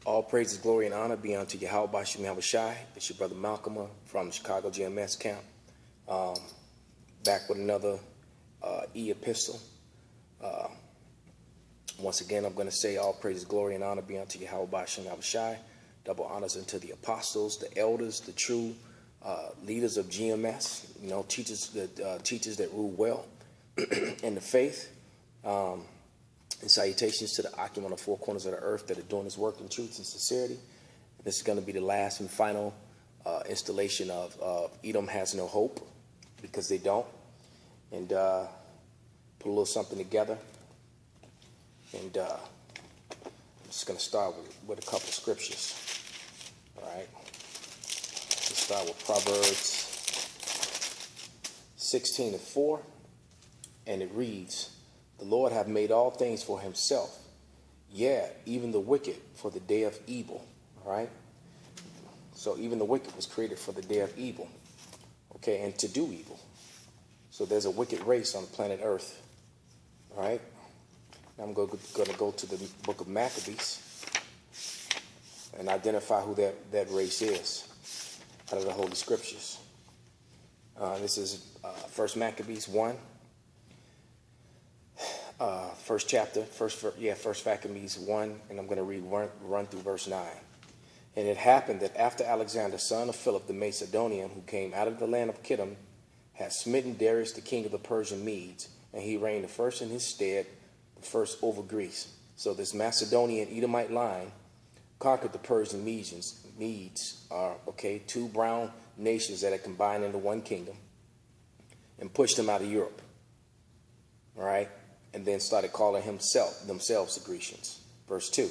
All praises, glory, and honor be unto Yahweh Bashem Yahushai. It's your brother Malcolm from the Chicago GMS camp. Back with another e-epistle. Once again, I'm going to say all praises, glory, and honor be unto Yahweh Bashem Yahushai. Double honors unto the apostles, the elders, the true leaders of GMS. You know, teachers that rule well in the faith. And salutations to the occupant on the four corners of the earth that are doing this work in truth and sincerity. And this is going to be the last and final installation of Edom Has No Hope, because they don't. And put a little something together. And I'm just going to start with a couple of scriptures. All right. Let's start with Proverbs 16:4. And it reads, "The Lord hath made all things for himself, yeah, even the wicked for the day of evil." All right? So even the wicked was created for the day of evil, okay, and to do evil. So there's a wicked race on planet Earth, all right? Now I'm going to go to the book of Maccabees and identify who that race is out of the Holy Scriptures. This is 1 Maccabees 1. First chapter, first Maccabees 1, and I'm going to run through verse 9. "And it happened that after Alexander, son of Philip the Macedonian, who came out of the land of Kittim, had smitten Darius the king of the Persian Medes, and he reigned the first in his stead, the first over Greece." So this Macedonian Edomite line conquered the Persian Medes. Medes are, two brown nations that had combined into one kingdom, and pushed them out of Europe. All right? And then started calling themselves the Grecians. Verse 2.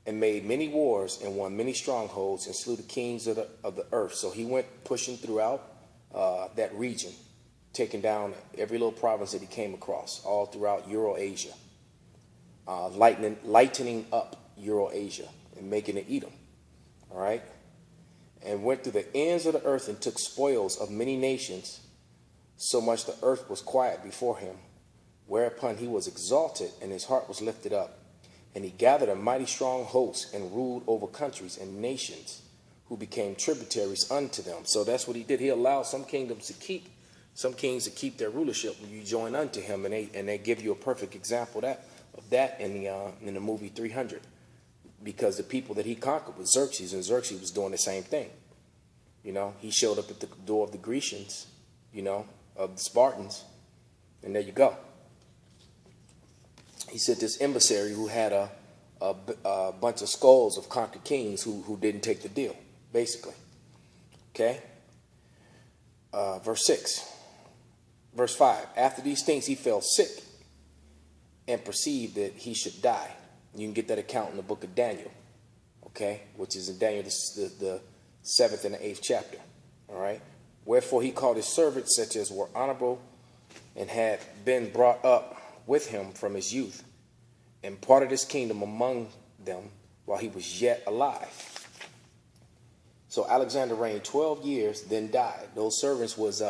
"And made many wars and won many strongholds and slew the kings of the earth." So he went pushing throughout that region, taking down every little province that he came across, all throughout Eurasia, lightening up Eurasia and making it Edom. All right? "And went through the ends of the earth and took spoils of many nations, so much the earth was quiet before him. Whereupon he was exalted, and his heart was lifted up. And he gathered a mighty strong host, and ruled over countries and nations, who became tributaries unto them." So that's what he did. He allowed some kings to keep their rulership when you join unto him, and they give you a perfect example of that in the movie 300. Because the people that he conquered was Xerxes, and Xerxes was doing the same thing. You know, he showed up at the door of the Grecians, of the Spartans, and there you go. He sent this emissary who had a bunch of skulls of conquered kings who didn't take the deal, basically. Okay? Verse 6. Verse 5. "After these things he fell sick and perceived that he should die." You can get that account in the book of Daniel, okay? Which is in Daniel, the 7th and the 8th chapter. All right? "Wherefore he called his servants, such as were honorable and had been brought up with him from his youth, and parted his kingdom among them while he was yet alive." So Alexander reigned 12 years, then died. Those servants was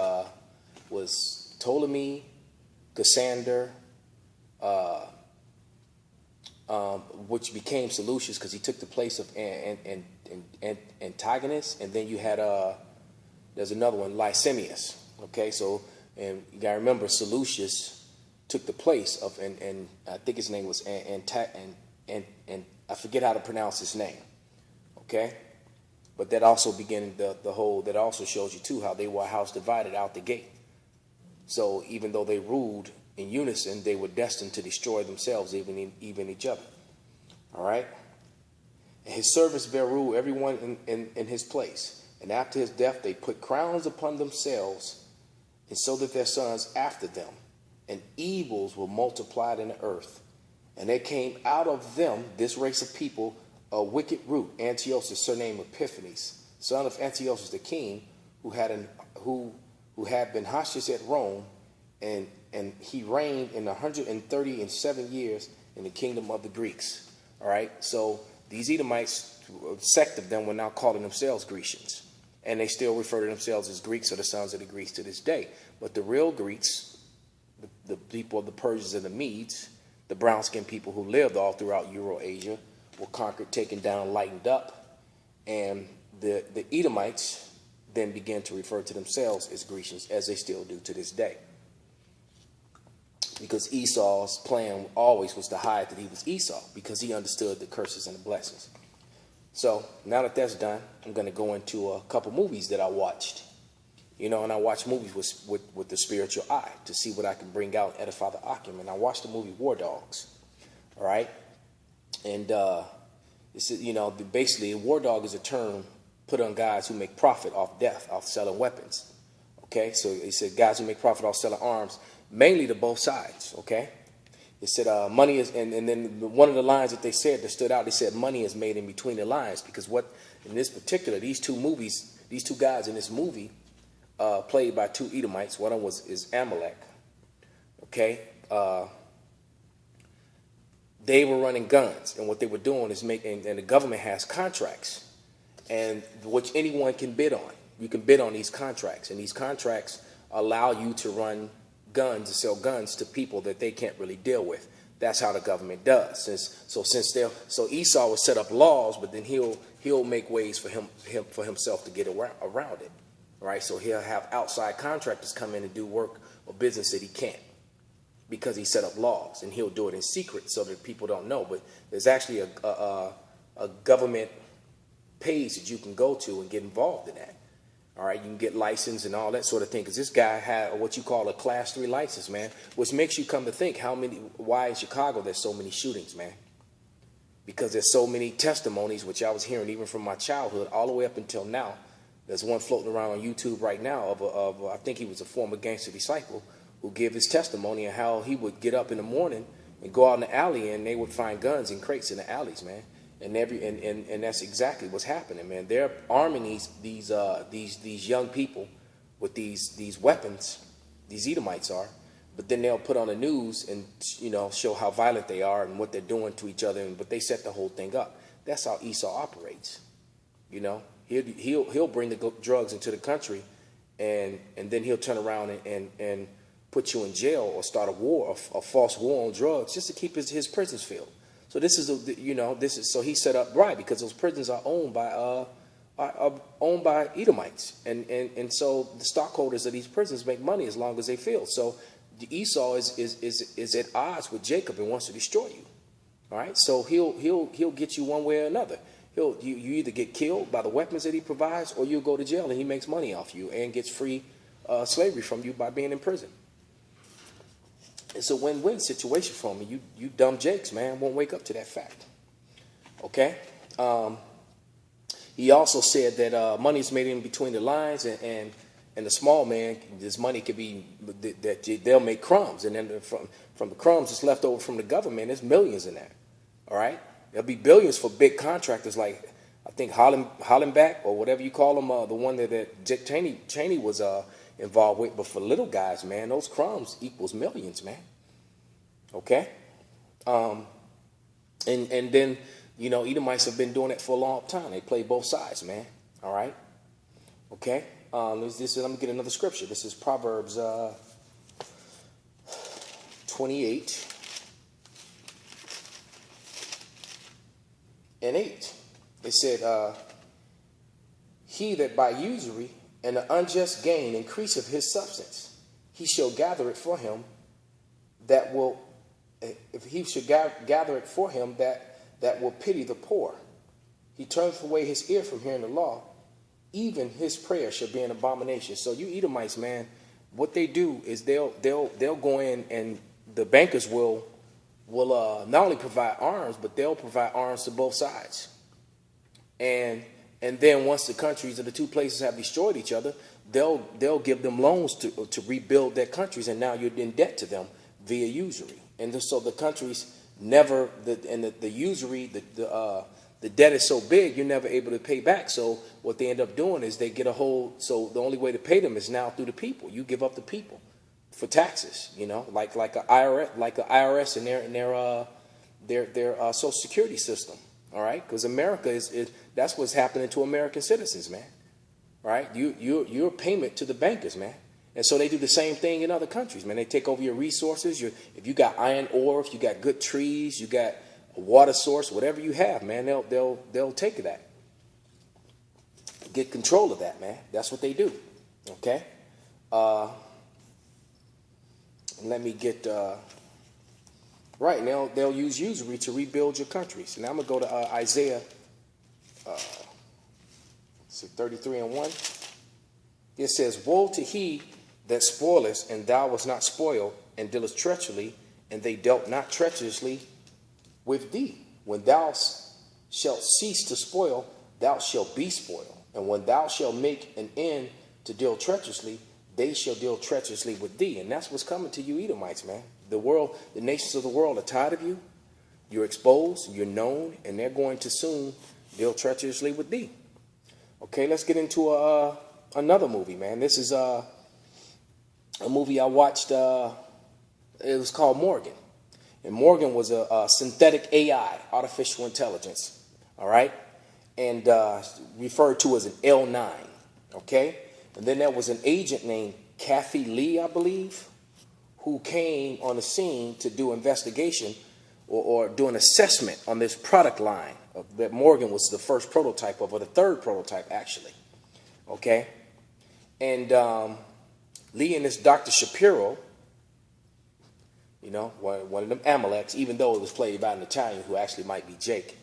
Ptolemy, Cassander, which became Seleucus because he took the place of Antigonus, and then you had there's another one, Licinius. Okay, so and you gotta remember Seleucus took the place of, and I think his name was, and I forget how to pronounce his name, okay? But that also began the whole, that also shows you too how they were a house divided out the gate. So even though they ruled in unison, they were destined to destroy themselves, even each other, all right? "And his servants bare rule, everyone in his place. And after his death they put crowns upon themselves, and so that their sons after them. And evils were multiplied in the earth. And there came out of them, this race of people, a wicked root, Antiochus, surnamed Epiphanes, son of Antiochus the king, who had been Hostage at Rome, and he reigned in 137 years in the kingdom of the Greeks." All right, so these Edomites, a sect of them, were now calling themselves Grecians, and they still refer to themselves as Greeks, or the sons of the Greeks to this day. But the real Greeks, the people of the Persians and the Medes, the brown-skinned people who lived all throughout Eurasia, were conquered, taken down, lightened up, and the Edomites then began to refer to themselves as Grecians, as they still do to this day. Because Esau's plan always was to hide that he was Esau, because he understood the curses and the blessings. So now that that's done, I'm going to go into a couple movies that I watched. You know, and I watch movies with the spiritual eye to see what I can bring out, edify the Akim. And I watched the movie War Dogs. All right. And this is, you know, basically, war dog is a term put on guys who make profit off death, off selling weapons. Okay. So he said guys who make profit off selling arms, mainly to both sides. Okay. It said money is, and then one of the lines that they said that stood out, they said money is made in between the lines, because what in this particular, these two guys in this movie, played by two Edomites. One of them is Amalek. Okay. They were running guns, and what they were doing is making, and the government has contracts, and which anyone can bid on. You can bid on these contracts, and these contracts allow you to run guns and sell guns to people that they can't really deal with. That's how the government does. So Esau will set up laws, but then he'll make ways for himself to get around it. Right, so he'll have outside contractors come in and do work or business that he can't, because he set up laws, and he'll do it in secret so that people don't know. But there's actually a government page that you can go to and get involved in that. All right, you can get licensed and all that sort of thing, because this guy had what you call a Class 3 license, man, which makes you come to think why in Chicago there's so many shootings, man. Because there's so many testimonies, which I was hearing even from my childhood all the way up until now. There's one floating around on YouTube right now of I think he was a former gangster disciple, who gave his testimony of how he would get up in the morning and go out in the alley, and they would find guns in crates in the alleys, man. And that's exactly what's happening, man. They're arming these young people with these weapons. These Edomites are, but then they'll put on the news and, you know, show how violent they are and what they're doing to each other, but they set the whole thing up. That's how Esau operates, you know. He'll bring the drugs into the country, and then he'll turn around and put you in jail or start a war, a false war on drugs, just to keep his prisons filled. So this is so he set up right, because those prisons are owned by Edomites, and so the stockholders of these prisons make money as long as they fill. So Esau is at odds with Jacob and wants to destroy you. All right, so he'll get you one way or another. You either get killed by the weapons that he provides, or you'll go to jail and he makes money off you and gets free slavery from you by being in prison. It's a win-win situation for me. You dumb jakes, man, won't wake up to that fact. Okay? He also said that money is made in between the lines, and the small man, this money could be, that they'll make crumbs, and then from the crumbs that's left over from the government, there's millions in that. All right? There'll be billions for big contractors like, I think, Hollenbach, or whatever you call them, the one that Dick Cheney was involved with. But for little guys, man, those crumbs equals millions, man. Okay? And then, you know, Edomites have been doing it for a long time. They play both sides, man. All right? Okay? Let me get another scripture. This is Proverbs 28. And 8, it said, he that by usury and the unjust gain increaseth his substance, he shall gather it for him that will, if he should gather it for him that will pity the poor. He turneth away his ear from hearing the law, even his prayer shall be an abomination. So you Edomites, man, what they do is they'll go in, and the bankers will not only provide arms, but they'll provide arms to both sides. And then once the countries of the two places have destroyed each other, they'll give them loans to rebuild their countries, and now you're in debt to them via usury. And so the countries never, the usury, the debt is so big, you're never able to pay back. So what they end up doing is they get a hold. So the only way to pay them is now through the people. You give up the people for taxes, you know, like a IRS and their Social Security system. All right, because America is that's what's happening to American citizens, man. Right, you're a payment to the bankers, man. And so they do the same thing in other countries, man. They take over your resources. If you got iron ore, if you got good trees, you got a water source, whatever you have, man, they'll take that. Get control of that, man. That's what they do. Okay? Let me get right. And they'll use usury to rebuild your countries. And now I'm gonna go to Isaiah 33:1. It says, "Woe to he that spoileth, and thou wast not spoiled, and dealest treacherously, and they dealt not treacherously with thee. When thou shalt cease to spoil, thou shalt be spoiled. And when thou shalt make an end to deal treacherously, they shall deal treacherously with thee." And that's what's coming to you, Edomites, man. The world, the nations of the world are tired of you. You're exposed, you're known, and they're going to soon deal treacherously with thee. Okay, let's get into another movie, man. This is a movie I watched. It was called Morgan. And Morgan was a synthetic AI, artificial intelligence, all right? And referred to as an L9, okay? And then there was an agent named Kathy Lee, I believe, who came on the scene to do investigation or do an assessment on this product line that Morgan was the first prototype of, or the third prototype, actually, okay? And Lee and this Dr. Shapiro, you know, one of them Amaleks, even though it was played by an Italian who actually might be Jake.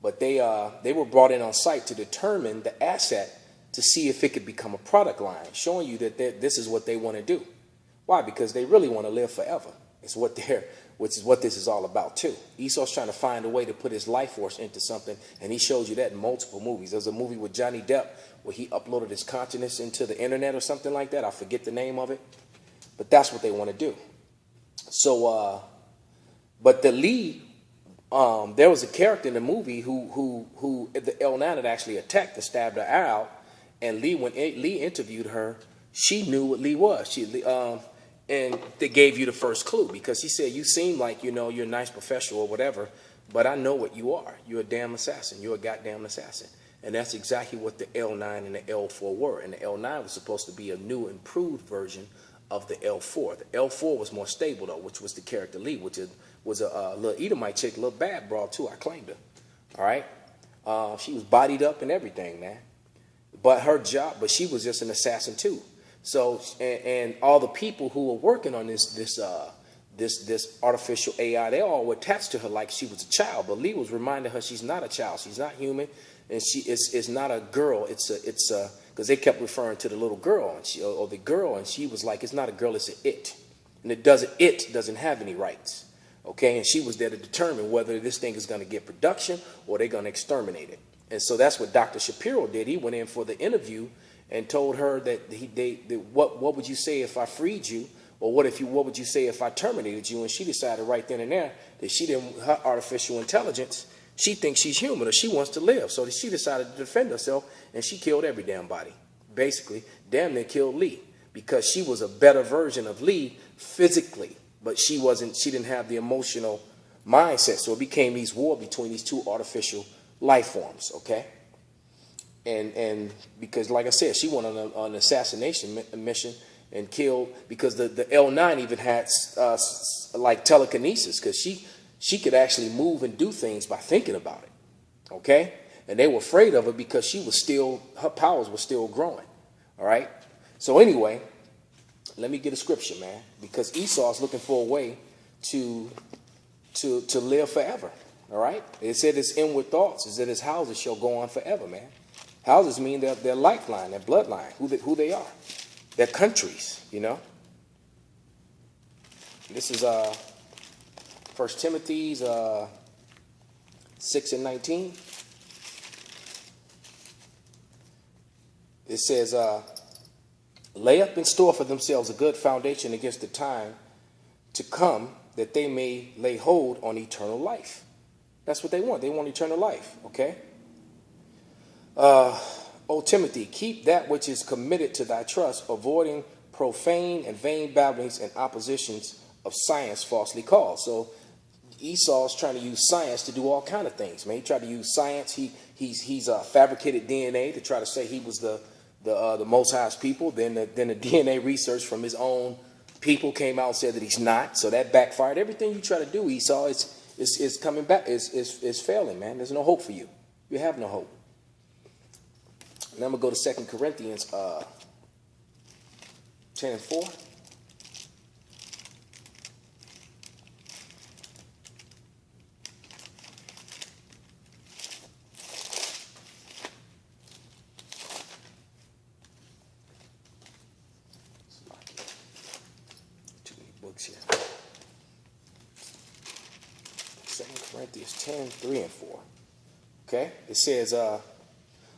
But they were brought in on site to determine the asset to see if it could become a product line, showing you that this is what they want to do. Why? Because they really want to live forever. Which is what this is all about too. Esau's trying to find a way to put his life force into something, and he shows you that in multiple movies. There's a movie with Johnny Depp where he uploaded his consciousness into the internet or something like that. I forget the name of it, but that's what they want to do. So, but the Lee, there was a character in the movie who the L9 had actually attacked and stabbed her out, and when Lee interviewed her, she knew what Lee was. And they gave you the first clue, because he said, "You seem like, you know, you're a nice professional or whatever, but I know what you are. You're a damn assassin. You're a goddamn assassin." And that's exactly what the L9 and the L4 were. And the L9 was supposed to be a new, improved version of the L4. The L4 was more stable, though, which was the character Lee, which was a little Edomite chick, a little bad broad, too. I claimed her. All right? She was bodied up and everything, man. But she was just an assassin, too. So, and all the people who were working on this artificial AI, they all were attached to her like she was a child. But Lee was reminding her she's not a child, she's not human, and it's not a girl. It's because they kept referring to the little girl or the girl, and she was like, it's not a girl, it's an it, and it doesn't have any rights. Okay, and she was there to determine whether this thing is going to get production or they're going to exterminate it. And so that's what Dr. Shapiro did. He went in for the interview and told her that what would you say if I freed you, or what would you say if I terminated you? And she decided right then and there that her artificial intelligence, she thinks she's human, or she wants to live. So she decided to defend herself, and she killed every damn body. Basically, damn near killed Lee, because she was a better version of Lee physically, but she didn't have the emotional mindset. So it became these war between these two artificial life forms, okay? And because, like I said, she went on an assassination mission and killed, because the L9 even had like telekinesis, because she could actually move and do things by thinking about it, okay? And they were afraid of her because her powers were still growing, all right? So anyway, let me get a scripture, man, because Esau's looking for a way to live forever, all right? It said his inward thoughts is that his houses shall go on forever, man. Houses mean their lifeline, their bloodline, who they are, their countries, you know. This is 1 Timothy 6:19. It says, "Lay up in store for themselves a good foundation against the time to come, that they may lay hold on eternal life." That's what they want. They want eternal life, okay? O Timothy, keep that which is committed to thy trust, avoiding profane and vain babblings and oppositions of science falsely called. So Esau's trying to use science to do all kind of things, man. He tried to use science. He's fabricated DNA to try to say he was the Most High's people. Then the DNA research from his own people came out and said that he's not. So that backfired. Everything you try to do, Esau, it's coming back. It's failing, man. There's no hope for you. You have no hope. And I'm going to go to 2 Corinthians 10:4. Too many books here. 2 Corinthians 10:3-4. Okay? It says,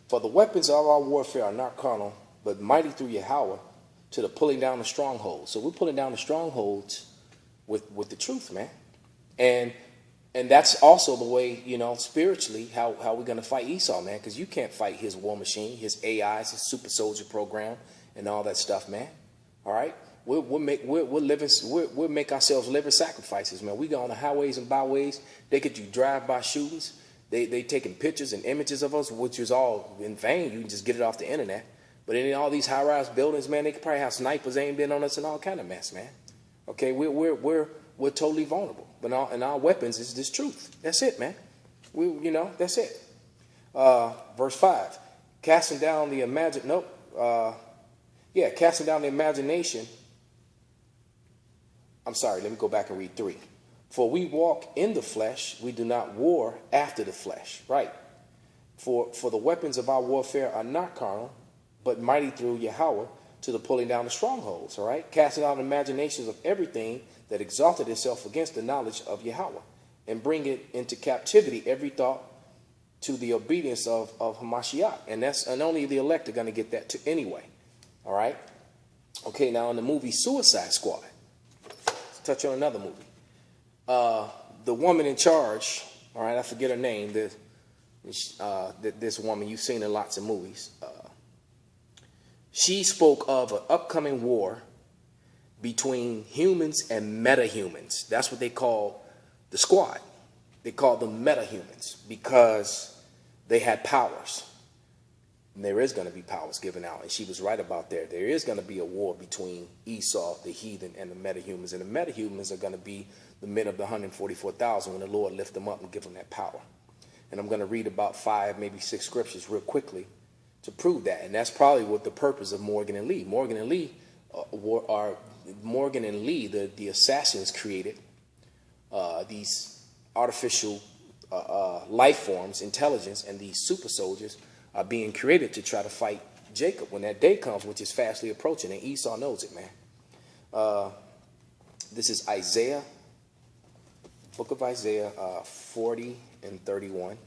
for the weapons of our warfare are not carnal, but mighty through Yahweh to the pulling down of strongholds. So we're pulling down the strongholds with the truth, man. And that's also the way, you know, spiritually, how we're going to fight Esau, man. Because you can't fight his war machine, his AIs, his super soldier program, and all that stuff, man. All right? We'll make ourselves living sacrifices, man. We go on the highways and byways. They could do drive-by shootings. They taking pictures and images of us, which is all in vain. You can just get it off the internet. But in all these high-rise buildings, man, they could probably have snipers aimed in on us and all kind of mess, man. Okay, we're totally vulnerable. But our weapons is this truth. That's it, man. That's it. Verse 5, casting down the imagination. I'm sorry, let me go back and read 3. For we walk in the flesh, we do not war after the flesh. Right. For the weapons of our warfare are not carnal, but mighty through Yahweh to the pulling down of strongholds. All right. Casting out imaginations of everything that exalted itself against the knowledge of Yahweh, and bring it into captivity every thought to the obedience of Hamashiach. And only the elect are going to get that anyway. All right. Okay. Now in the movie Suicide Squad, let's touch on another movie. The woman in charge, all right, I forget her name. This woman, you've seen in lots of movies. She spoke of an upcoming war between humans and metahumans. That's what they call the squad. They call them metahumans because they had powers. And there is going to be powers given out. And she was right about that. There is going to be a war between Esau, the heathen, and the metahumans. And the metahumans are going to be the men of the 144,000 when the Lord lift them up and give them that power. And I'm going to read about 5, maybe 6 scriptures real quickly to prove that. And that's probably what the purpose of Morgan and Lee. Morgan and Lee, the assassins created these artificial life forms, intelligence, and these super soldiers are being created to try to fight Jacob when that day comes, which is fastly approaching. And Esau knows it, man. This is Isaiah. Book of Isaiah 40 and 31.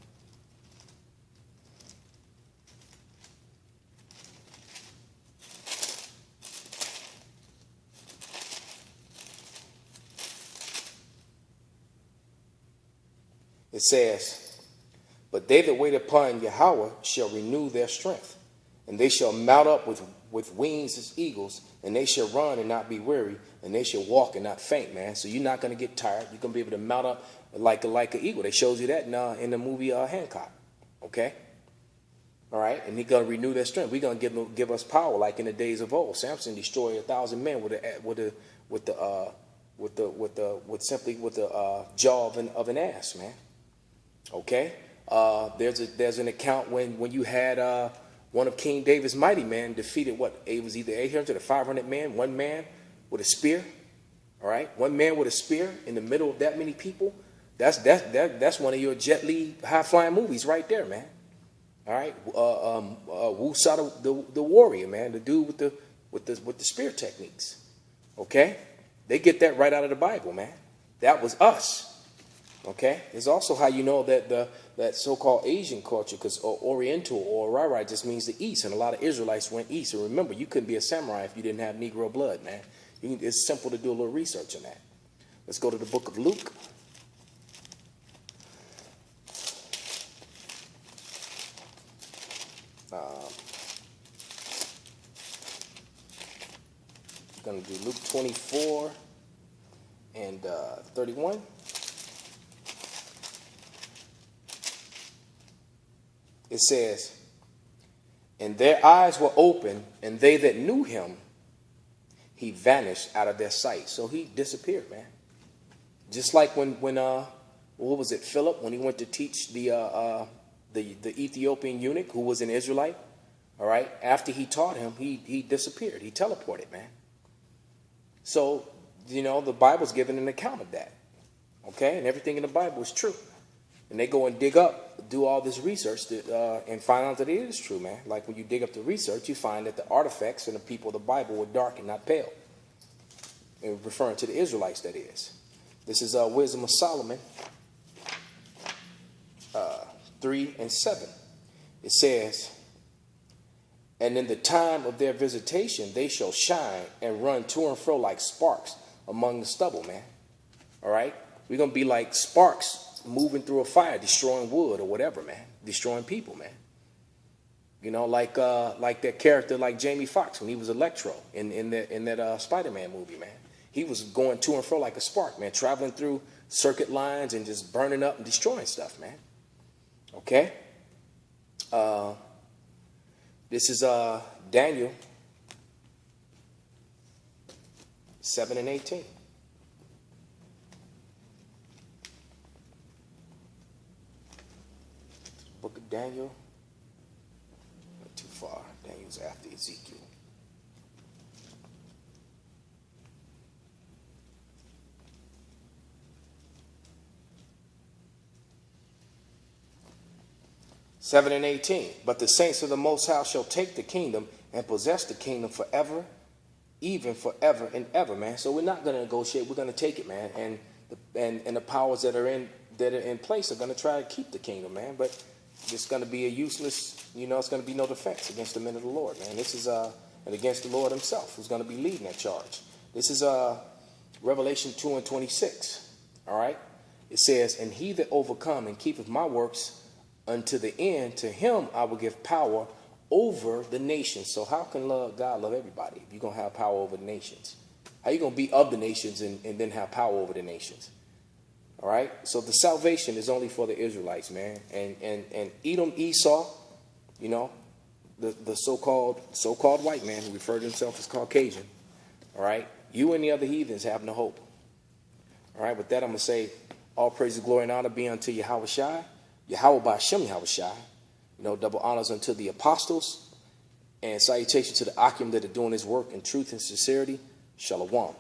It says, but they that wait upon Yahweh shall renew their strength, and they shall mount up with wings as eagles, and they shall run and not be weary, and they shall walk and not faint, man. So you're not going to get tired. You're going to be able to mount up like an eagle. They showed you that in the movie Hancock. Okay? All right? And he's going to renew their strength. We're going to give us power like in the days of old. Samson destroyed 1,000 men with the jaw of an ass, man. Okay? There's an account when you had one of King David's mighty men defeated it was either 800 or 500 men, one man with a spear. All right, one man with a spear in the middle of that many people. That's one of your Jet Li high flying movies right there, man. All right, Wu Sa the warrior, man, the dude with the spear techniques. Okay, they get that right out of the Bible, man. That was us. Okay, it's also how you know that so-called Asian culture, because Oriental or Rai just means the East, and a lot of Israelites went East. And remember, you couldn't be a samurai if you didn't have Negro blood, man. It's simple to do a little research on that. Let's go to the book of Luke. We're going to do Luke 24 and 31. It says, and their eyes were open, and they that knew him, he vanished out of their sight. So he disappeared, man. Just like when what was it, Philip, when he went to teach the Ethiopian eunuch who was an Israelite. All right. After he taught him, he disappeared. He teleported, man. So, you know, the Bible's giving an account of that. Okay. And everything in the Bible is true. And they go and dig up, do all this research and find out that it is true, man. Like when you dig up the research, you find that the artifacts and the people of the Bible were dark and not pale. And referring to the Israelites, that is. This is Wisdom of Solomon 3 and 7. It says, and in the time of their visitation, they shall shine and run to and fro like sparks among the stubble, man. All right? We're going to be like sparks moving through a fire, destroying wood or whatever, man. Destroying people, man. You know, like that character like Jamie Foxx when he was Electro in that Spider-Man movie, man. He was going to and fro like a spark, man, traveling through circuit lines and just burning up and destroying stuff, man. Okay? This is Daniel 7 and 18. Book of Daniel. Not too far. Daniel's after Ezekiel. (7 and 18). But the saints of the Most High shall take the kingdom and possess the kingdom forever, even forever and ever, man. So we're not going to negotiate. We're going to take it, man. And the powers that are in place are going to try to keep the kingdom, man. But it's going to be a useless, you know, it's going to be no defense against the men of the Lord, man. This is and against the Lord himself, who's going to be leading that charge. This is Revelation 2 and 26. All right. It says, and he that overcome and keepeth my works unto the end, to him I will give power over the nations. So how can God love everybody if you're going to have power over the nations? How you going to be of the nations and then have power over the nations? All right. So the salvation is only for the Israelites, man. And Edom, Esau, you know, the so-called white man who referred to himself as Caucasian. All right. You and the other heathens have no hope. All right. With that, I'm going to say all praise, glory, and honor be unto Yahweh Shai. Yahweh Ba'Shem Yahweh Shai. You know, double honors unto the apostles and salutation to the Akim that are doing his work in truth and sincerity. Shalom.